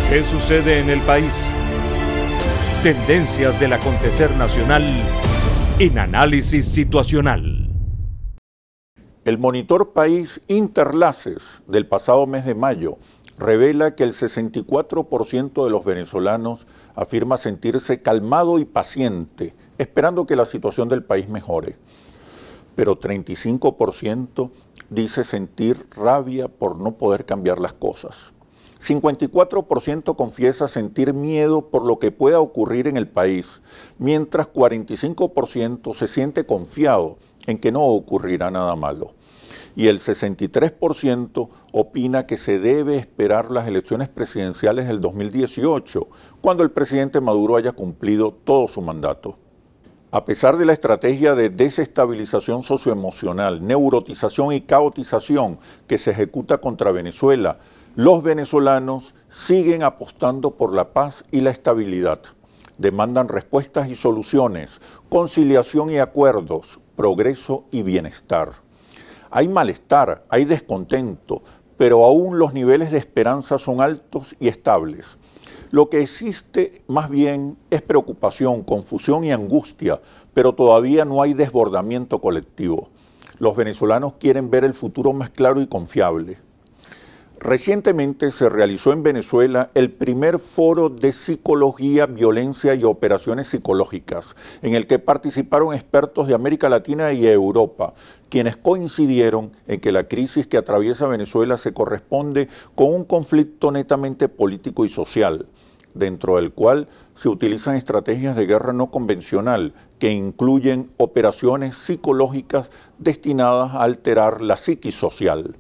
¿Qué sucede en el país? Tendencias del acontecer nacional en Análisis Situacional. El Monitor País Interlaces del pasado mes de mayo revela que el 64% de los venezolanos afirma sentirse calmado y paciente, esperando que la situación del país mejore. Pero 35% dice sentir rabia por no poder cambiar las cosas. 54% confiesa sentir miedo por lo que pueda ocurrir en el país, mientras 45% se siente confiado en que no ocurrirá nada malo. Y el 63% opina que se debe esperar las elecciones presidenciales del 2018, cuando el presidente Maduro haya cumplido todo su mandato. A pesar de la estrategia de desestabilización socioemocional, neurotización y caotización que se ejecuta contra Venezuela, los venezolanos siguen apostando por la paz y la estabilidad. Demandan respuestas y soluciones, conciliación y acuerdos, progreso y bienestar. Hay malestar, hay descontento, pero aún los niveles de esperanza son altos y estables. Lo que existe más bien es preocupación, confusión y angustia, pero todavía no hay desbordamiento colectivo. Los venezolanos quieren ver el futuro más claro y confiable. Recientemente se realizó en Venezuela el primer foro de psicología, violencia y operaciones psicológicas, en el que participaron expertos de América Latina y Europa, quienes coincidieron en que la crisis que atraviesa Venezuela se corresponde con un conflicto netamente político y social, dentro del cual se utilizan estrategias de guerra no convencional que incluyen operaciones psicológicas destinadas a alterar la psiquis social.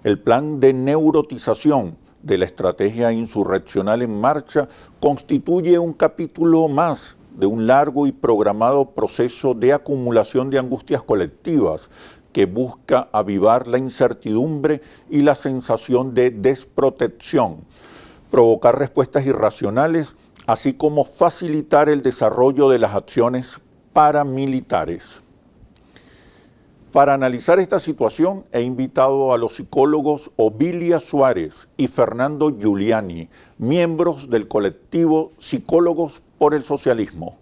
El plan de neurotización de la estrategia insurreccional en marcha constituye un capítulo más de un largo y programado proceso de acumulación de angustias colectivas que busca avivar la incertidumbre y la sensación de desprotección, provocar respuestas irracionales, así como facilitar el desarrollo de las acciones paramilitares. Para analizar esta situación he invitado a los psicólogos Ovilia Suárez y Fernando Giuliani, miembros del colectivo Psicólogos por el Socialismo.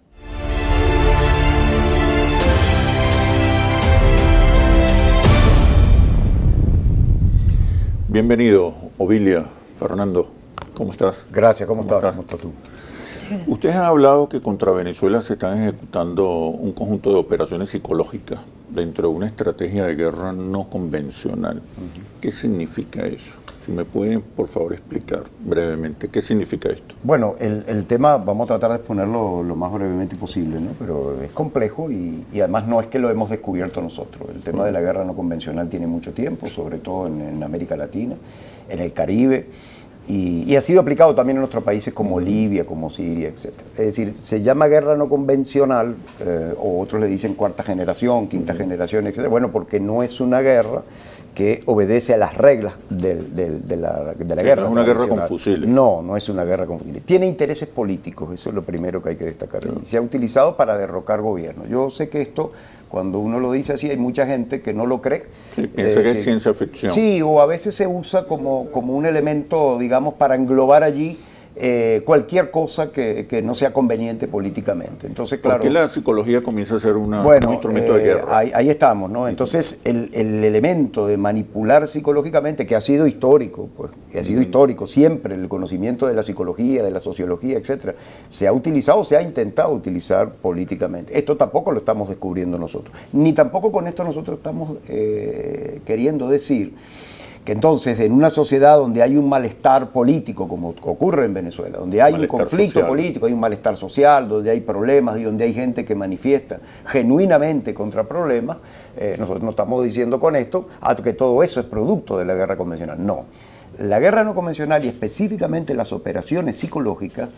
Bienvenido, Ovilia, Fernando, ¿cómo estás? Gracias, ¿cómo estás tú? Ustedes han hablado que contra Venezuela se están ejecutando un conjunto de operaciones psicológicas dentro de una estrategia de guerra no convencional. ¿Qué significa eso? Si me pueden, por favor, explicar brevemente, ¿qué significa esto? Bueno, el tema vamos a tratar de exponerlo lo más brevemente posible, ¿no? Pero es complejo y además no es que lo hemos descubierto nosotros. El tema de la guerra no convencional tiene mucho tiempo, sobre todo en América Latina, en el Caribe, y ha sido aplicado también en otros países como Libia, como Siria, etc. Es decir, se llama guerra no convencional, o otros le dicen cuarta generación, quinta generación, etc. Bueno, porque no es una guerra que obedece a las reglas de la guerra. No es una guerra con fusiles. No, no es una guerra con fusiles. Tiene intereses políticos, eso es lo primero que hay que destacar. Claro. Se ha utilizado para derrocar gobiernos. Yo sé que esto, cuando uno lo dice así, hay mucha gente que no lo cree. Sí, piensa que es ciencia ficción. Sí, o a veces se usa como un elemento, digamos, para englobar allí cualquier cosa que no sea conveniente políticamente. Entonces, claro, ¿por qué la psicología comienza a ser un instrumento de guerra? Ahí estamos, ¿no? Entonces, el elemento de manipular psicológicamente, que ha sido histórico, pues, que ha sido histórico siempre, el conocimiento de la psicología, de la sociología, etcétera, se ha utilizado, se ha intentado utilizar políticamente. Esto tampoco lo estamos descubriendo nosotros, ni tampoco con esto nosotros estamos queriendo decir que entonces en una sociedad donde hay un malestar político, como ocurre en Venezuela, donde hay un conflicto político, hay un malestar social, donde hay problemas y donde hay gente que manifiesta genuinamente contra problemas, nosotros no estamos diciendo con esto que todo eso es producto de la guerra convencional. No. La guerra no convencional y específicamente las operaciones psicológicas,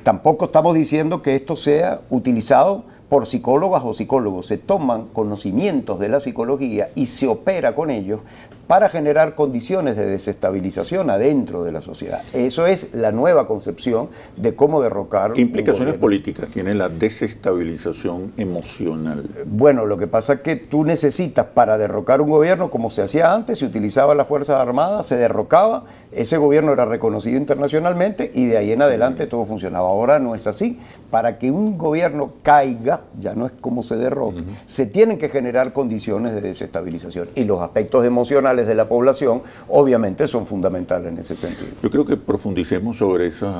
tampoco estamos diciendo que esto sea utilizado por psicólogas o psicólogos, se toman conocimientos de la psicología y se opera con ellos para generar condiciones de desestabilización adentro de la sociedad. Eso es la nueva concepción de cómo derrocar. ¿Qué implicaciones políticas tiene la desestabilización emocional? Bueno, lo que pasa es que tú necesitas para derrocar un gobierno, como se hacía antes, se utilizaba las Fuerzas Armadas, se derrocaba, ese gobierno era reconocido internacionalmente y de ahí en adelante todo funcionaba. Ahora no es así. Para que un gobierno caiga, ya no es como se derroca, se tienen que generar condiciones de desestabilización y los aspectos emocionales de la población obviamente son fundamentales en ese sentido. Yo creo que profundicemos sobre esas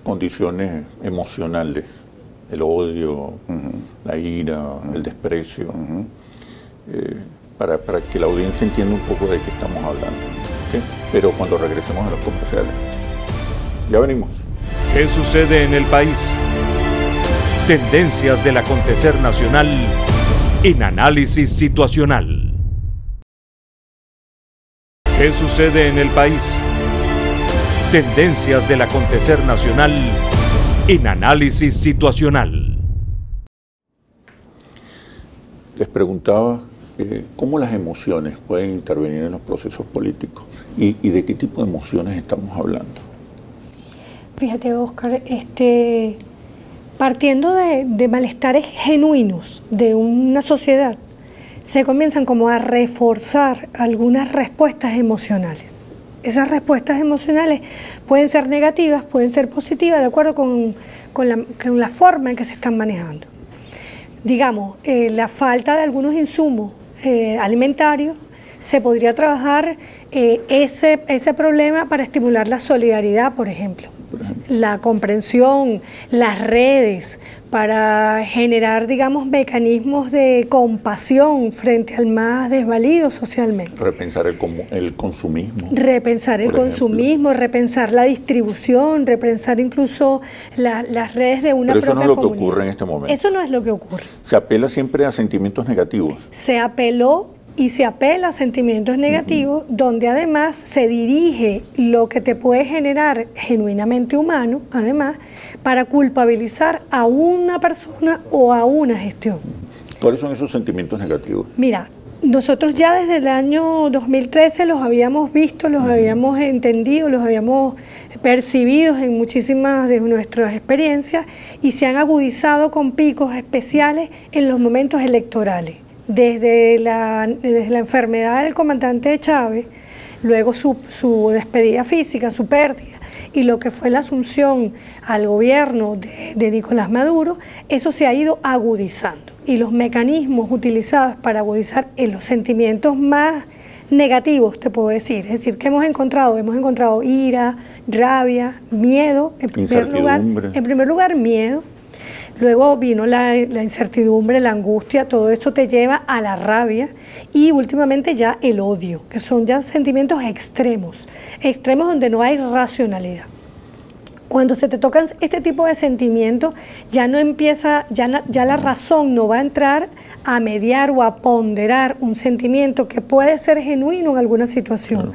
condiciones emocionales, el odio, la ira, el desprecio, para que la audiencia entienda un poco de qué estamos hablando, ¿okay? Pero cuando regresemos a los comerciales. Ya venimos. ¿Qué sucede en el país? Tendencias del acontecer nacional en Análisis Situacional. ¿Qué sucede en el país? Tendencias del acontecer nacional en Análisis Situacional. Les preguntaba cómo las emociones pueden intervenir en los procesos políticos y de qué tipo de emociones estamos hablando. Fíjate, Oscar, partiendo de malestares genuinos de una sociedad, se comienzan como a reforzar algunas respuestas emocionales. Esas respuestas emocionales pueden ser negativas, pueden ser positivas, de acuerdo con la forma en que se están manejando. Digamos, la falta de algunos insumos alimentarios, se podría trabajar ese problema para estimular la solidaridad, por ejemplo. La comprensión, las redes, para generar, digamos, mecanismos de compasión frente al más desvalido socialmente. Repensar el consumismo. Repensar el consumismo, repensar la distribución, repensar incluso las redes de una propia comunidad. Pero eso no es lo que ocurre en este momento. Eso no es lo que ocurre. Se apela siempre a sentimientos negativos. Se apeló y se apela a sentimientos negativos, donde además se dirige lo que te puede generar genuinamente humano, además, para culpabilizar a una persona o a una gestión. ¿Cuáles son esos sentimientos negativos? Mira, nosotros ya desde el año 2013 los habíamos visto, los habíamos entendido, los habíamos percibido en muchísimas de nuestras experiencias y se han agudizado con picos especiales en los momentos electorales. Desde la enfermedad del comandante Chávez, luego su despedida física, su pérdida, y lo que fue la asunción al gobierno de Nicolás Maduro, eso se ha ido agudizando. Y los mecanismos utilizados para agudizar en los sentimientos más negativos, te puedo decir, es decir, que hemos encontrado ira, rabia, miedo, en primer lugar miedo. Luego vino la incertidumbre, la angustia, todo eso te lleva a la rabia y últimamente ya el odio, que son ya sentimientos extremos donde no hay racionalidad. Cuando se te tocan este tipo de sentimientos, ya no empieza, ya la razón no va a entrar a mediar o a ponderar un sentimiento que puede ser genuino en alguna situación.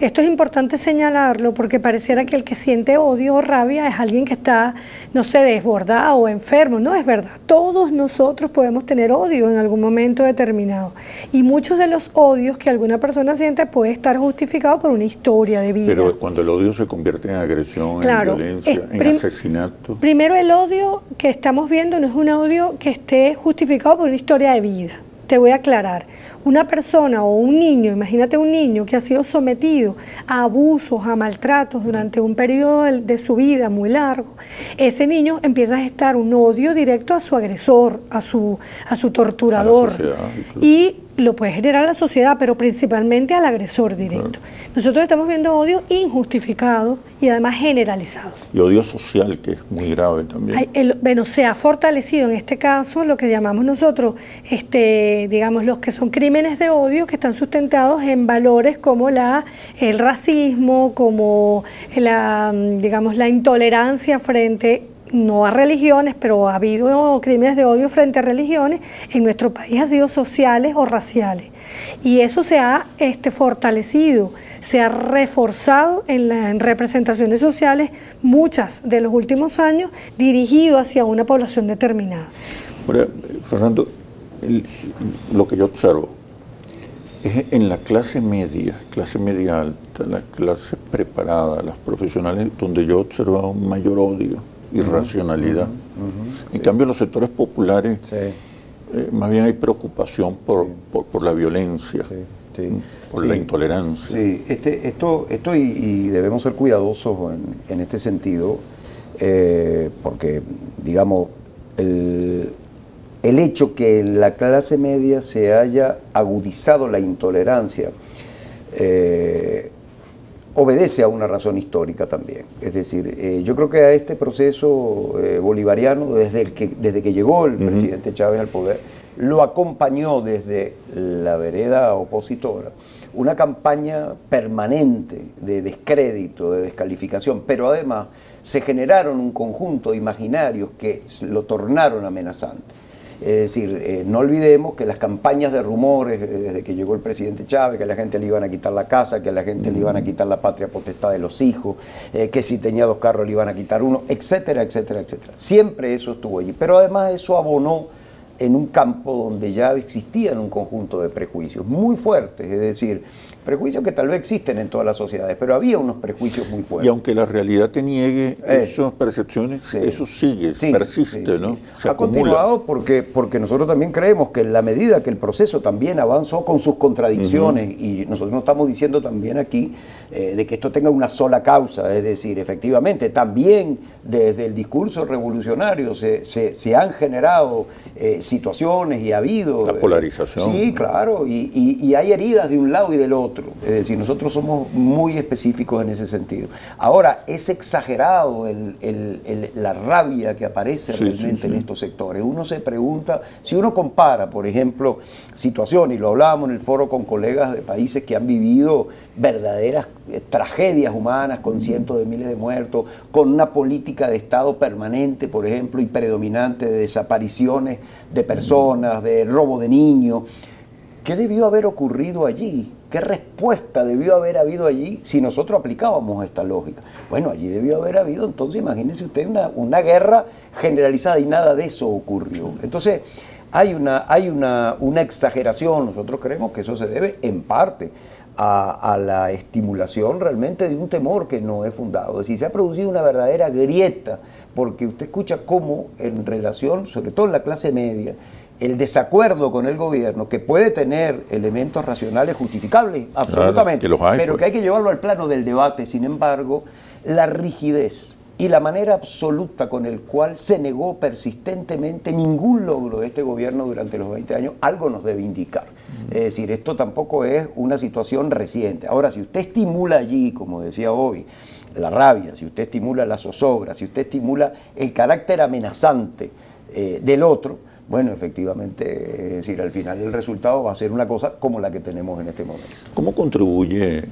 Esto es importante señalarlo porque pareciera que el que siente odio o rabia es alguien que está, no sé, desbordado o enfermo. No es verdad. Todos nosotros podemos tener odio en algún momento determinado. Y muchos de los odios que alguna persona siente puede estar justificado por una historia de vida. Pero cuando el odio se convierte en agresión, en violencia, en asesinato. Primero, el odio que estamos viendo no es un odio que esté justificado por una historia de vida. Te voy a aclarar. Una persona o un niño, imagínate un niño que ha sido sometido a abusos, a maltratos durante un periodo de su vida muy largo, ese niño empieza a gestar un odio directo a su agresor, a su torturador. A la sociedad, y lo puede generar a la sociedad, pero principalmente al agresor directo. Nosotros estamos viendo odio injustificado y además generalizado. Y odio social, que es muy grave también. Bueno, se ha fortalecido en este caso lo que llamamos nosotros, digamos, los que son crímenes de odio que están sustentados en valores como el racismo, como digamos, la intolerancia frente no a religiones, pero ha habido crímenes de odio frente a religiones, en nuestro país ha sido sociales o raciales. Y eso se ha fortalecido, se ha reforzado en representaciones sociales, muchas de los últimos años, dirigido hacia una población determinada. Ahora, Fernando, lo que yo observo es en la clase media alta, la clase preparada, las profesionales, donde yo observo un mayor odio, irracionalidad. En cambio, en los sectores populares, más bien hay preocupación por la violencia, por la intolerancia. Sí, esto y debemos ser cuidadosos en este sentido, porque, digamos, el hecho que en la clase media se haya agudizado la intolerancia obedece a una razón histórica también. Es decir, yo creo que a este proceso bolivariano, desde que llegó el presidente Chávez al poder, lo acompañó desde la vereda opositora una campaña permanente de descrédito, de descalificación, pero además se generaron un conjunto de imaginarios que lo tornaron amenazante. Es decir, no olvidemos que las campañas de rumores desde que llegó el presidente Chávez, que a la gente le iban a quitar la casa, que a la gente le iban a quitar la patria potestad de los hijos, que si tenía 2 carros le iban a quitar uno, etcétera, etcétera, etcétera. Siempre eso estuvo allí, pero además eso abonó en un campo donde ya existían un conjunto de prejuicios muy fuertes, es decir, prejuicios que tal vez existen en todas las sociedades, pero había unos prejuicios muy fuertes. Y aunque la realidad te niegue esas percepciones, eso sigue, persiste, ¿no? Se ha continuado porque nosotros también creemos que en la medida que el proceso también avanzó con sus contradicciones, y nosotros no estamos diciendo también aquí de que esto tenga una sola causa, es decir, efectivamente, también desde el discurso revolucionario se han generado situaciones y ha habido... La polarización. Sí, claro, y hay heridas de un lado y del otro. Es decir, nosotros somos muy específicos en ese sentido. Ahora, es exagerado la rabia que aparece realmente en estos sectores. Uno se pregunta, si uno compara, por ejemplo, situaciones, y lo hablábamos en el foro con colegas de países que han vivido verdaderas tragedias humanas con cientos de miles de muertos, con una política de Estado permanente, por ejemplo, y predominante de desapariciones de personas, de robo de niños. ¿Qué debió haber ocurrido allí? ¿Qué respuesta debió haber habido allí si nosotros aplicábamos esta lógica? Bueno, allí debió haber habido, entonces imagínense usted una guerra generalizada y nada de eso ocurrió. Entonces hay una exageración. Nosotros creemos que eso se debe en parte a la estimulación realmente de un temor que no es fundado. Es decir, se ha producido una verdadera grieta, porque usted escucha cómo en relación, sobre todo en la clase media, el desacuerdo con el gobierno, que puede tener elementos racionales justificables, absolutamente, claro, que los hay, pero que hay que llevarlo al plano del debate. Sin embargo, la rigidez y la manera absoluta con el cual se negó persistentemente ningún logro de este gobierno durante los 20 años, algo nos debe indicar. Es decir, esto tampoco es una situación reciente. Ahora, si usted estimula allí, como decía hoy, la rabia, si usted estimula la zozobra, si usted estimula el carácter amenazante del otro, bueno, efectivamente, es decir, al final el resultado va a ser una cosa como la que tenemos en este momento. ¿Cómo contribuye,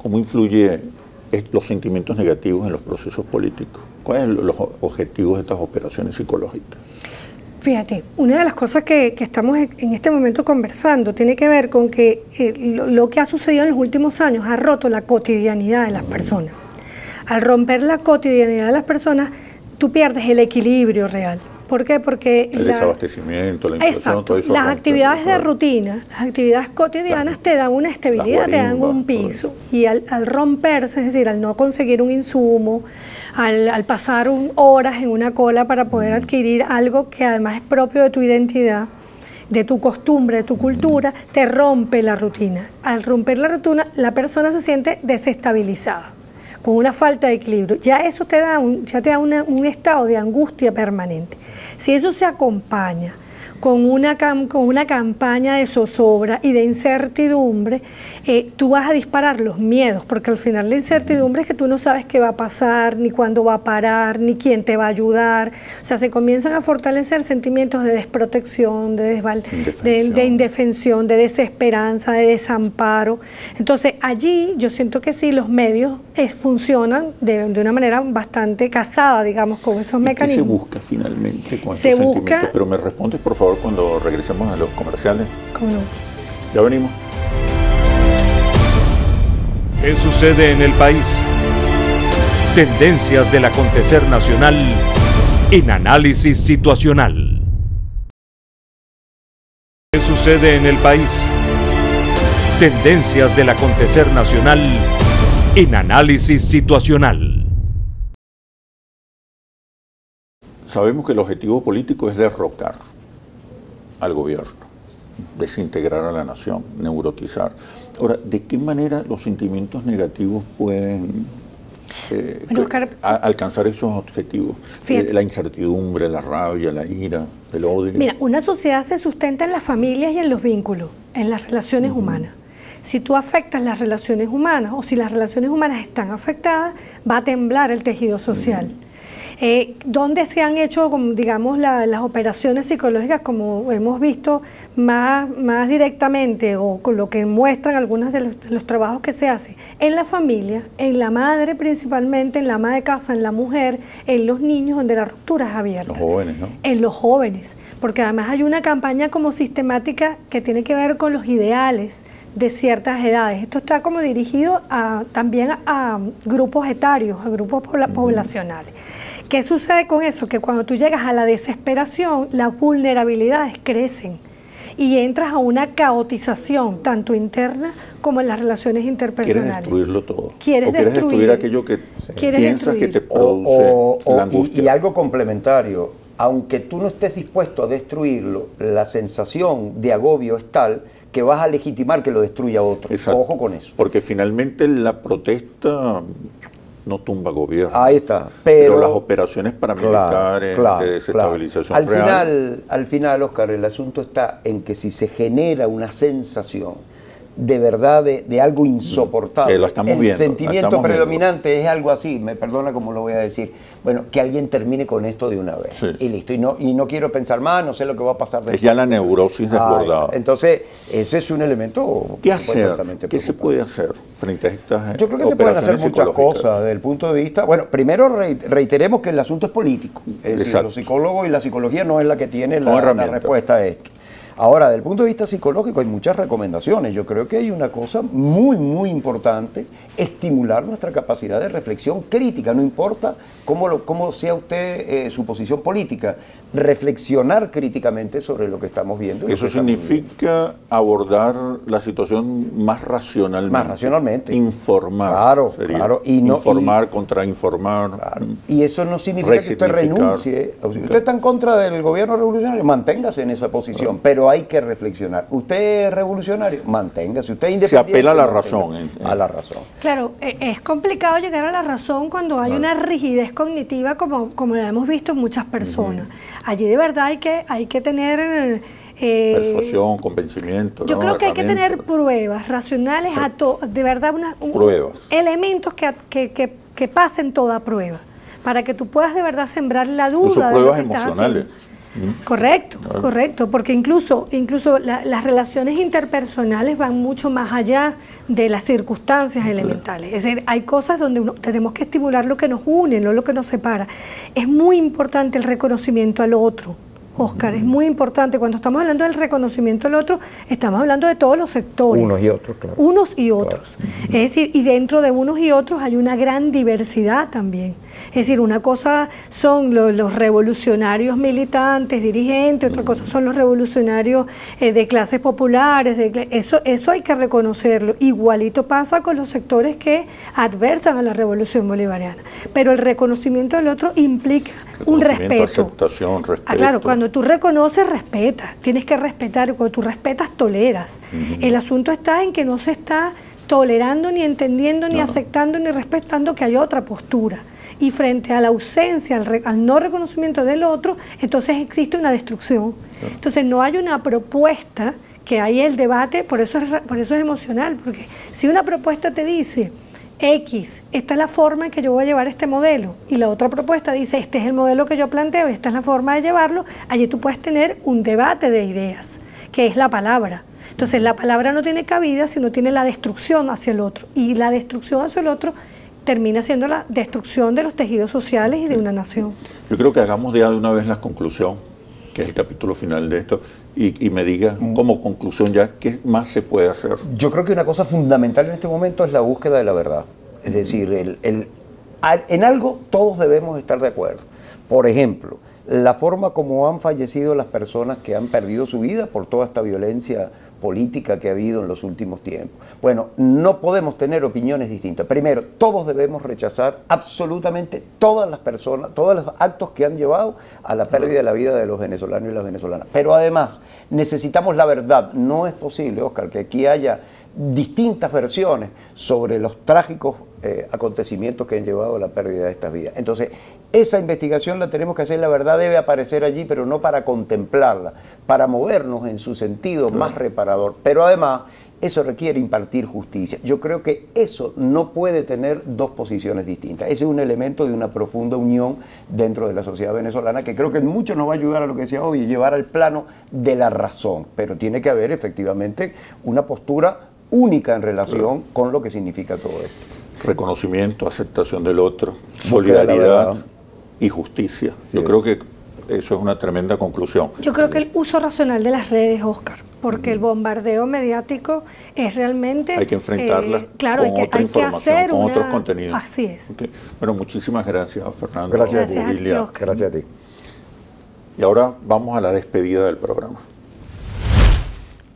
cómo influye los sentimientos negativos en los procesos políticos? ¿Cuáles son los objetivos de estas operaciones psicológicas? Fíjate, una de las cosas que estamos en este momento conversando tiene que ver con que lo que ha sucedido en los últimos años ha roto la cotidianidad de las personas. Al romper la cotidianidad de las personas, tú pierdes el equilibrio real. ¿Por qué? Porque el desabastecimiento, la inflación, todo eso. Las actividades de rutina, las actividades cotidianas te dan una estabilidad, te dan un piso. Y al romperse, es decir, al no conseguir un insumo, al pasar horas en una cola para poder adquirir algo que además es propio de tu identidad, de tu costumbre, de tu cultura, te rompe la rutina. Al romper la rutina, la persona se siente desestabilizada, con una falta de equilibrio. Ya eso te da un estado de angustia permanente. Si eso se acompaña con una campaña de zozobra y de incertidumbre, tú vas a disparar los miedos, porque al final la incertidumbre es que tú no sabes qué va a pasar, ni cuándo va a parar, ni quién te va a ayudar. O sea, se comienzan a fortalecer sentimientos de desprotección, de indefensión, de desesperanza, de desamparo. Entonces, allí yo siento que sí, los medios funcionan de una manera bastante casada, digamos, con esos mecanismos. ¿Qué se busca finalmente con estos sentimientos? Pero me respondes, por favor, cuando regresemos a los comerciales. ¿Cómo no? Ya venimos. ¿Qué sucede en el país? Tendencias del acontecer nacional en Análisis Situacional. ¿Qué sucede en el país? Tendencias del acontecer nacional en Análisis Situacional. Sabemos que el objetivo político es derrocar al gobierno, desintegrar a la nación, neurotizar. Ahora, ¿de qué manera los sentimientos negativos pueden alcanzar esos objetivos? La incertidumbre, la rabia, la ira, el odio. Mira, una sociedad se sustenta en las familias y en los vínculos, en las relaciones humanas. Si tú afectas las relaciones humanas o si las relaciones humanas están afectadas, va a temblar el tejido social. ¿Dónde se han hecho, digamos, las operaciones psicológicas, como hemos visto más directamente, o con lo que muestran algunos de los trabajos que se hacen? En la familia, en la madre principalmente, en la ama de casa, en la mujer, en los niños, donde la ruptura es abierta. Los jóvenes, ¿no? En los jóvenes, porque además hay una campaña como sistemática que tiene que ver con los ideales de ciertas edades. Esto está como dirigido también a grupos etarios, a grupos poblacionales. ¿Qué sucede con eso? Que cuando tú llegas a la desesperación, las vulnerabilidades crecen y entras a una caotización, tanto interna como en las relaciones interpersonales. Quieres destruirlo todo. Quieres destruir aquello que piensas que te produce la angustia. Y algo complementario, aunque tú no estés dispuesto a destruirlo, la sensación de agobio es tal que vas a legitimar que lo destruya otro. Exacto. Ojo con eso. Porque finalmente la protesta no tumba gobierno. Ahí está. Pero las operaciones paramilitares de desestabilización real. Al final, Oscar, el asunto está en que si se genera una sensación de verdad de algo insoportable, el sentimiento predominante es algo así, me perdona como lo voy a decir, bueno, que alguien termine con esto de una vez. Sí. Y listo. Y no quiero pensar más, no sé lo que va a pasar después. Es ya la neurosis desbordada. Entonces, ese es un elemento. ¿Qué hacer? ¿Qué se puede hacer frente a estas Yo creo que se pueden hacer muchas cosas desde el punto de vista. Bueno, primero reiteremos que el asunto es político. Es decir, los psicólogos y la psicología no es la que tiene la respuesta a esto. Ahora, desde el punto de vista psicológico hay muchas recomendaciones. Yo creo que hay una cosa muy, muy importante, estimular nuestra capacidad de reflexión crítica, no importa cómo sea usted su posición política, reflexionar críticamente sobre lo que estamos viendo. Eso significa abordar la situación más racionalmente. Más racionalmente. Informar. Claro. Informar, contrainformar. Claro. Y eso no significa que usted renuncie. Si usted está en contra del gobierno revolucionario, manténgase en esa posición, pero hay que reflexionar. ¿Usted es revolucionario? Manténgase. ¿Usted es independiente? Se apela a la razón. A la razón. Claro, es complicado llegar a la razón cuando hay una rigidez cognitiva como la hemos visto en muchas personas. Allí de verdad hay que tener... persuasión, convencimiento. Yo creo que hay que tener pruebas racionales, de verdad, pruebas. Elementos que pasen toda prueba, para que tú puedas de verdad sembrar la duda. Incluso de pruebas lo que estás emocionales. haciendo. Correcto, porque incluso las relaciones interpersonales van mucho más allá de las circunstancias elementales. Es decir, hay cosas donde tenemos que estimular lo que nos une, no lo que nos separa. Es muy importante el reconocimiento al otro. Oscar, es muy importante. Cuando estamos hablando del reconocimiento al otro, estamos hablando de todos los sectores. Unos y otros, claro. Unos y otros. Claro. Es decir, y dentro de unos y otros hay una gran diversidad también. Es decir, una cosa son los revolucionarios militantes, dirigentes, otra cosa son los revolucionarios de clases populares. Eso hay que reconocerlo. Igualito pasa con los sectores que adversan a la revolución bolivariana. Pero el reconocimiento del otro implica un respeto. Aceptación, respeto. Claro, cuando tú reconoces, respetas. Tienes que respetar. Cuando tú respetas, toleras. El asunto está en que no se está tolerando, ni entendiendo, ni aceptando, ni respetando que hay otra postura. Y frente a la ausencia, al no reconocimiento del otro, entonces existe una destrucción. Entonces no hay una propuesta, que hay el debate, por eso es emocional, porque si una propuesta te dice X, esta es la forma en que yo voy a llevar este modelo, y la otra propuesta dice, este es el modelo que yo planteo, esta es la forma de llevarlo, allí tú puedes tener un debate de ideas, que es la palabra. Entonces la palabra no tiene cabida si no tiene la destrucción hacia el otro, y la destrucción hacia el otro termina siendo la destrucción de los tejidos sociales y de una nación. Yo creo que hagamos ya de una vez la conclusión, que es el capítulo final de esto, y me diga como conclusión ya qué más se puede hacer. Yo creo que una cosa fundamental en este momento es la búsqueda de la verdad. Es decir, en algo todos debemos estar de acuerdo. Por ejemplo, la forma como han fallecido las personas que han perdido su vida por toda esta violencia política que ha habido en los últimos tiempos. Bueno, no podemos tener opiniones distintas. Primero, todos debemos rechazar absolutamente todas las personas, todos los actos que han llevado a la pérdida de la vida de los venezolanos y las venezolanas. Pero además, necesitamos la verdad. No es posible, Oscar, que aquí haya distintas versiones sobre los trágicos acontecimientos que han llevado a la pérdida de estas vidas. Entonces, esa investigación la tenemos que hacer, la verdad debe aparecer allí, pero no para contemplarla, para movernos en su sentido más reparador. Pero además, eso requiere impartir justicia. Yo creo que eso no puede tener dos posiciones distintas. Ese es un elemento de una profunda unión dentro de la sociedad venezolana que creo que mucho nos va a ayudar a lo que decía hoy, llevar al plano de la razón. Pero tiene que haber efectivamente una postura única en relación con lo que significa todo esto. Reconocimiento, aceptación del otro, solidaridad y justicia. Yo creo que eso es una tremenda conclusión. Yo creo que el uso racional de las redes, Oscar, porque el bombardeo mediático es realmente... Hay que enfrentarla con otra información, con otros contenidos. Así es. Okay. Bueno, muchísimas gracias, Fernando. Gracias, Bubilia. Gracias a ti. Y ahora vamos a la despedida del programa.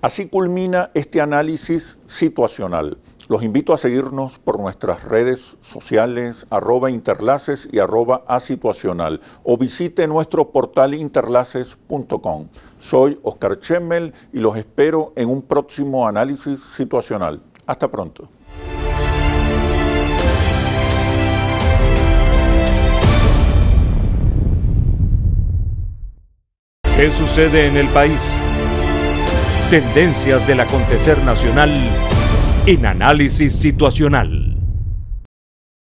Así culmina este análisis situacional. Los invito a seguirnos por nuestras redes sociales, @interlaces y @asituacional, o visite nuestro portal interlaces.com. Soy Oscar Chemmel y los espero en un próximo análisis situacional. Hasta pronto. ¿Qué sucede en el país? Tendencias del acontecer nacional en Análisis Situacional.